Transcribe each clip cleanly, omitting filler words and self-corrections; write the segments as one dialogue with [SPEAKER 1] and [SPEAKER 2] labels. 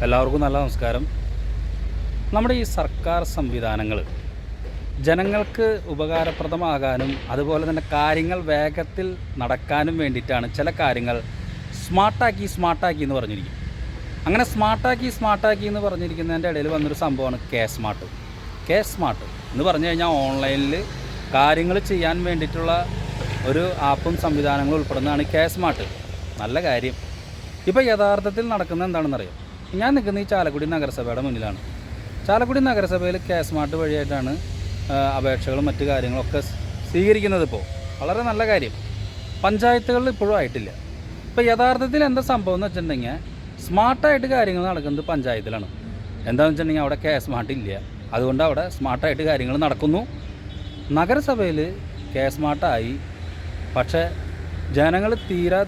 [SPEAKER 1] എല്ലാവർക്കും നല്ല നമസ്കാരം. നമ്മുടെ ഈ സർക്കാർ സംവിധാനങ്ങൾ ജനങ്ങൾക്ക് ഉപകാരപ്രദമാകാനും അതുപോലെ തന്നെ കാര്യങ്ങൾ വേഗത്തിൽ നടക്കാനും വേണ്ടിയിട്ടാണ് ചില കാര്യങ്ങൾ സ്മാർട്ടാക്കി എന്ന് പറഞ്ഞിരിക്കും. അങ്ങനെ സ്മാർട്ടാക്കി എന്ന് പറഞ്ഞിരിക്കുന്നതിൻ്റെ ഇടയിൽ വന്നൊരു സംഭവമാണ് കെ സ്മാർട്ട് എന്ന് പറഞ്ഞു കഴിഞ്ഞാൽ ഓൺലൈനിൽ കാര്യങ്ങൾ ചെയ്യാൻ വേണ്ടിയിട്ടുള്ള ഒരു ആപ്പും സംവിധാനങ്ങളും ഉൾപ്പെടുന്നതാണ് കെ സ്മാർട്ട്. നല്ല കാര്യം. ഇപ്പോൾ യഥാർത്ഥത്തിൽ നടക്കുന്നത് എന്താണെന്നറിയാം. ഞാൻ നിൽക്കുന്ന ഈ ചാലക്കുടി നഗരസഭയുടെ മുന്നിലാണ്. ചാലക്കുടി നഗരസഭയിൽ കെ സ്മാർട്ട് വഴിയായിട്ടാണ് അപേക്ഷകളും മറ്റു കാര്യങ്ങളൊക്കെ സ്വീകരിക്കുന്നത്. ഇപ്പോൾ വളരെ നല്ല കാര്യം. പഞ്ചായത്തുകളിൽ ഇപ്പോഴും ആയിട്ടില്ല. ഇപ്പോൾ യഥാർത്ഥത്തിൽ എന്താ സംഭവം എന്ന് വെച്ചിട്ടുണ്ടെങ്കിൽ സ്മാർട്ടായിട്ട് കാര്യങ്ങൾ നടക്കുന്നത് പഞ്ചായത്തിലാണ്. എന്താണെന്ന് വെച്ചിട്ടുണ്ടെങ്കിൽ അവിടെ കെ സ്മാർട്ട് ഇല്ല. അതുകൊണ്ട് അവിടെ സ്മാർട്ടായിട്ട് കാര്യങ്ങൾ നടക്കുന്നു. നഗരസഭയിൽ കെ സ്മാർട്ടായി, പക്ഷേ ജനങ്ങൾ തീരാ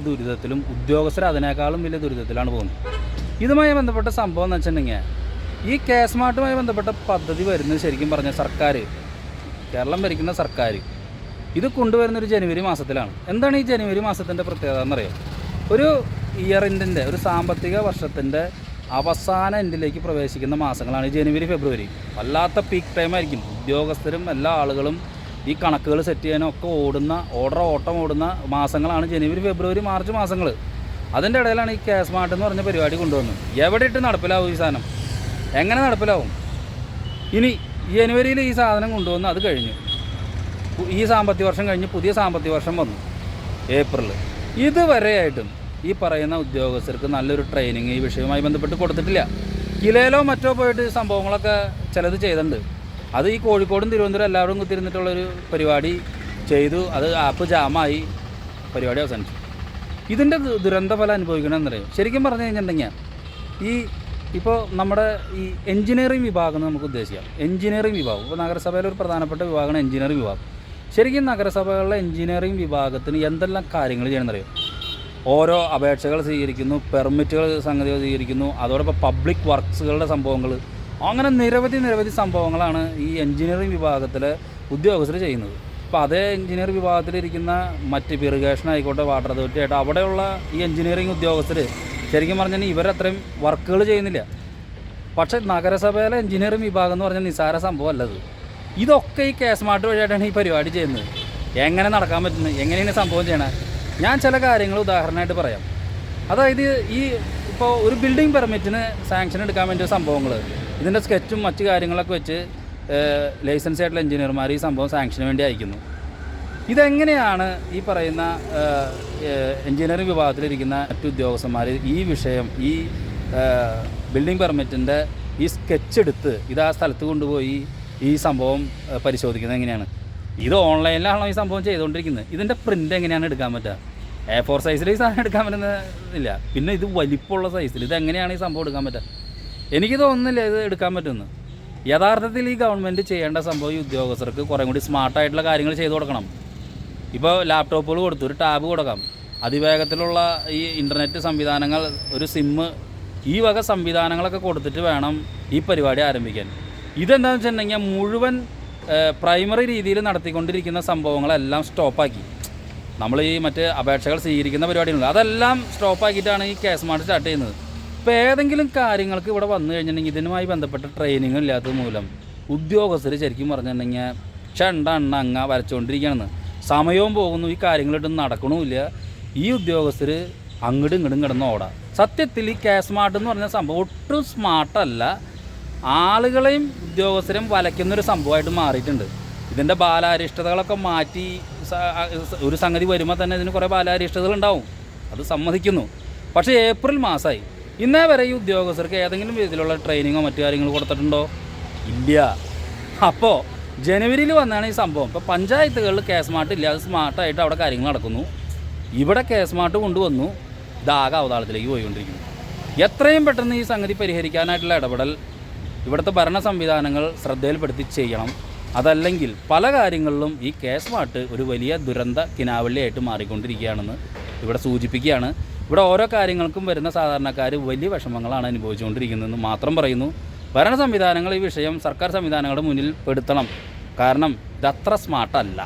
[SPEAKER 1] ദുരിതത്തിലും ഉദ്യോഗസ്ഥർ അതിനേക്കാളും വലിയ ദുരിതത്തിലാണ് പോകുന്നത്. ഇതുമായി ബന്ധപ്പെട്ട സംഭവം എന്ന് വെച്ചിട്ടുണ്ടെങ്കിൽ ഈ കെ സ്മാർട്ടുമായി ബന്ധപ്പെട്ട പദ്ധതി വരുന്നത് ശരിക്കും പറഞ്ഞാൽ കേരളം ഭരിക്കുന്ന സർക്കാർ ഇത് കൊണ്ടുവരുന്നൊരു ജനുവരി മാസത്തിലാണ്. എന്താണ് ഈ ജനുവരി മാസത്തിൻ്റെ പ്രത്യേകത എന്നറിയാം? ഒരു ഒരു സാമ്പത്തിക വർഷത്തിൻ്റെ അവസാന എൻഡിലേക്ക് പ്രവേശിക്കുന്ന മാസങ്ങളാണ് ഈ ജനുവരി ഫെബ്രുവരി. വല്ലാത്ത പീക്ക് ടൈമായിരിക്കും. ഉദ്യോഗസ്ഥരും എല്ലാ ആളുകളും ഈ കണക്കുകൾ സെറ്റ് ചെയ്യാനൊക്കെ ഓട്ടം ഓടുന്ന മാസങ്ങളാണ് ജനുവരി ഫെബ്രുവരി മാർച്ച് മാസങ്ങൾ. അതിൻ്റെ ഇടയിലാണ് ഈ കെ സ്മാർട്ട് എന്ന് പറഞ്ഞ പരിപാടി കൊണ്ടുവന്നത്. എവിടെ ഇട്ട് നടപ്പിലാവും ഈ സാധനം? എങ്ങനെ നടപ്പിലാവും? ഇനി ജനുവരിയിൽ ഈ സാധനം കൊണ്ടുവന്ന് അത് കഴിഞ്ഞു. ഈ സാമ്പത്തിക വർഷം കഴിഞ്ഞ് പുതിയ സാമ്പത്തിക വർഷം വന്നു ഏപ്രിൽ. ഇതുവരെയായിട്ടും ഈ പറയുന്ന ഉദ്യോഗസ്ഥർക്ക് നല്ലൊരു ട്രെയിനിങ് ഈ വിഷയവുമായി ബന്ധപ്പെട്ട് കൊടുത്തിട്ടില്ല. കിലയിലോ മറ്റോ പോയിട്ട് സംഭവങ്ങളൊക്കെ ചിലത് ചെയ്തിട്ടുണ്ട്. അത് ഈ കോഴിക്കോടും തിരുവനന്തപുരം എല്ലാവരും കുത്തിരുന്നിട്ടുള്ളൊരു പരിപാടി ചെയ്തു. അത് ആപ്പ് ജാമായി, പരിപാടി അവസാനിച്ചു. ഇതിൻ്റെ ദുരന്തഫലം അനുഭവിക്കണമെന്നറിയാം. ശരിക്കും പറഞ്ഞു കഴിഞ്ഞിട്ടുണ്ടെങ്കിൽ ഇപ്പോൾ നമ്മുടെ ഈ എൻജിനീയറിംഗ് വിഭാഗം എന്ന് നമുക്ക് ഉദ്ദേശിക്കാം. എൻജിനീയറിംഗ് വിഭാഗം ഇപ്പോൾ നഗരസഭയിലെ ഒരു പ്രധാനപ്പെട്ട വിഭാഗമാണ് എൻജിനീയറിംഗ് വിഭാഗം. ശരിക്കും നഗരസഭകളിലെ എൻജിനീയറിംഗ് വിഭാഗത്തിന് എന്തെല്ലാം കാര്യങ്ങൾ ചെയ്യണമെന്നറിയാം? ഓരോ അപേക്ഷകൾ സ്വീകരിക്കുന്നു, പെർമിറ്റുകൾ സംഗതികൾ സ്വീകരിക്കുന്നു, അതോടൊപ്പം പബ്ലിക് വർക്ക്സുകളുടെ സംഭവങ്ങൾ, അങ്ങനെ നിരവധി സംഭവങ്ങളാണ് ഈ എൻജിനീയറിംഗ് വിഭാഗത്തിലെ ഉദ്യോഗസ്ഥർ ചെയ്യുന്നത്. അപ്പോൾ അതേ എൻജിനീയറിംഗ് വിഭാഗത്തിലിരിക്കുന്ന മറ്റ് ഇറിഗേഷൻ ആയിക്കോട്ടെ, വാട്ടർ അതോറിറ്റി ആയിട്ട് അവിടെയുള്ള ഈ എൻജിനീയറിംഗ് ഉദ്യോഗസ്ഥർ ശരിക്കും പറഞ്ഞാൽ ഇവരത്രയും വർക്കുകൾ ചെയ്യുന്നില്ല. പക്ഷേ നഗരസഭയിലെ എൻജിനീയറിംഗ് വിഭാഗം എന്ന് പറഞ്ഞാൽ നിസ്സാര സംഭവം അല്ലത്. ഇതൊക്കെ ഈ കെ സ്മാർട്ട് വഴിയായിട്ടാണ് ഈ പരിപാടി ചെയ്യുന്നത്. എങ്ങനെ നടക്കാൻ പറ്റുന്നത്? എങ്ങനെയാണ് സംഭവം ചെയ്യണത്? ഞാൻ ചില കാര്യങ്ങൾ ഉദാഹരണമായിട്ട് പറയാം. അതായത് ഇപ്പോൾ ഒരു ബിൽഡിംഗ് പെർമിറ്റിന് സാങ്ഷൻ എടുക്കാൻ വേണ്ടിയ സംഭവങ്ങൾ, ഇതിൻ്റെ സ്കെച്ചും മറ്റു കാര്യങ്ങളൊക്കെ വെച്ച് ലൈസൻസ് ആയിട്ടുള്ള എഞ്ചിനീയർമാർ ഈ സംഭവം സാങ്ഷന് വേണ്ടി അയക്കുന്നു. ഇതെങ്ങനെയാണ് ഈ പറയുന്ന എഞ്ചിനീയറിംഗ് വിഭാഗത്തിലിരിക്കുന്ന മറ്റു ഉദ്യോഗസ്ഥന്മാർ ഈ വിഷയം, ഈ ബിൽഡിംഗ് പെർമിറ്റിൻ്റെ ഈ സ്കെച്ച് എടുത്ത് ആ സ്ഥലത്ത് കൊണ്ടുപോയി ഈ സംഭവം പരിശോധിക്കുന്നത് എങ്ങനെയാണ്? ഇത് ഓൺലൈനിലാണല്ലോ ഈ സംഭവം ചെയ്തുകൊണ്ടിരിക്കുന്നത്. ഇതിൻ്റെ പ്രിൻ്റ് എങ്ങനെയാണ് എടുക്കാൻ പറ്റുക? A4 സൈസിൽ ഈ സാധനം എടുക്കാൻ പറ്റുന്നില്ല. പിന്നെ ഇത് വലിപ്പമുള്ള സൈസിൽ ഇതെങ്ങനെയാണ് ഈ സംഭവം എടുക്കാൻ പറ്റുക? എനിക്ക് തോന്നുന്നില്ല ഇത് എടുക്കാൻ പറ്റുമെന്ന്. യഥാർത്ഥത്തിൽ ഈ ഗവൺമെൻറ് ചെയ്യേണ്ട സംഭവം ഈ ഉദ്യോഗസ്ഥർക്ക് കുറേ കൂടി സ്മാർട്ടായിട്ടുള്ള കാര്യങ്ങൾ ചെയ്തു കൊടുക്കണം. ഇപ്പോൾ ലാപ്ടോപ്പുകൾ കൊടുത്തു, ഒരു ടാബ് കൊടുക്കാം, അതിവേഗത്തിലുള്ള ഈ ഇൻ്റർനെറ്റ് സംവിധാനങ്ങൾ, ഒരു സിമ്മ്, ഈ വക സംവിധാനങ്ങളൊക്കെ കൊടുത്തിട്ട് വേണം ഈ പരിപാടി ആരംഭിക്കാൻ. ഇതെന്താണെന്ന് വെച്ചിട്ടുണ്ടെങ്കിൽ മുഴുവൻ പ്രൈമറി രീതിയിൽ നടത്തിക്കൊണ്ടിരിക്കുന്ന സംഭവങ്ങളെല്ലാം സ്റ്റോപ്പാക്കി. നമ്മൾ ഈ മറ്റ് അപേക്ഷകൾ സ്വീകരിക്കുന്ന പരിപാടികളുണ്ട്, അതെല്ലാം സ്റ്റോപ്പാക്കിയിട്ടാണ് ഈ കെ സ്മാർട്ട് സ്റ്റാർട്ട് ചെയ്യുന്നത്. ഇപ്പോൾ ഏതെങ്കിലും കാര്യങ്ങൾക്ക് ഇവിടെ വന്നു കഴിഞ്ഞിട്ടുണ്ടെങ്കിൽ ഇതിനുമായി ബന്ധപ്പെട്ട ട്രെയിനിങ് ഇല്ലാത്തത് മൂലം ഉദ്യോഗസ്ഥർ ശരിക്കും പറഞ്ഞിട്ടുണ്ടെങ്കിൽ അങ്ങ വരച്ചുകൊണ്ടിരിക്കുകയാണെന്ന്. സമയവും പോകുന്നു, ഈ കാര്യങ്ങളിട്ടൊന്നും നടക്കണമില്ല. ഈ ഉദ്യോഗസ്ഥർ അങ്ങോട്ടും ഇങ്ങോട്ടും കിടന്ന് ഓടാം. സത്യത്തിൽ ഈ കെ സ്മാർട്ട് എന്ന് പറഞ്ഞ സംഭവം ഒട്ടും സ്മാർട്ടല്ല. ആളുകളെയും ഉദ്യോഗസ്ഥരെയും വലയ്ക്കുന്നൊരു സംഭവമായിട്ട് മാറിയിട്ടുണ്ട്. ഇതിൻ്റെ ബാലാരിഷ്ടതകളൊക്കെ മാറ്റി ഒരു സംഗതി വരുമ്പോൾ തന്നെ ഇതിന് കുറേ ബാലാരിഷ്ടതകൾ ഉണ്ടാവും, അത് സമ്മതിക്കുന്നു. പക്ഷേ ഏപ്രിൽ മാസമായി, ഇന്നേ വരെ ഈ ഉദ്യോഗസ്ഥർക്ക് ഏതെങ്കിലും വിധത്തിലുള്ള ട്രെയിനിങ്ങോ മറ്റു കാര്യങ്ങളോ കൊടുത്തിട്ടുണ്ടോ? ഇല്ല. അപ്പോൾ ജനുവരിയിൽ വന്നാണ് ഈ സംഭവം. ഇപ്പോൾ പഞ്ചായത്തുകളിൽ കെ സ്മാർട്ട് ഇല്ല, അത് സ്മാർട്ടായിട്ട് അവിടെ കാര്യങ്ങൾ നടക്കുന്നു. ഇവിടെ കെ സ്മാർട്ട് കൊണ്ടുവന്നു, ഇതാകെ അവതാളത്തിലേക്ക് പോയിക്കൊണ്ടിരിക്കുന്നു. എത്രയും പെട്ടെന്ന് ഈ സംഗതി പരിഹരിക്കാനായിട്ടുള്ള ഇടപെടൽ ഇവിടുത്തെ ഭരണ സംവിധാനങ്ങൾ ശ്രദ്ധയിൽപ്പെടുത്തി ചെയ്യണം. അതല്ലെങ്കിൽ പല കാര്യങ്ങളിലും ഈ കെ സ്മാർട്ട് ഒരു വലിയ ദുരന്ത കിനാവള്ളിയായിട്ട് മാറിക്കൊണ്ടിരിക്കുകയാണെന്ന് ഇവിടെ സൂചിപ്പിക്കുകയാണ്. ഇവിടെ ഓരോ കാര്യങ്ങൾക്കും വരുന്ന സാധാരണക്കാർ വലിയ വിഷമങ്ങളാണ് അനുഭവിച്ചുകൊണ്ടിരിക്കുന്നതെന്ന് മാത്രം പറയുന്നു. ഭരണ സംവിധാനങ്ങൾ ഈ വിഷയം സർക്കാർ സംവിധാനങ്ങളുടെ മുന്നിൽ പെടുത്തണം. കാരണം ഇതത്ര സ്മാർട്ടല്ല.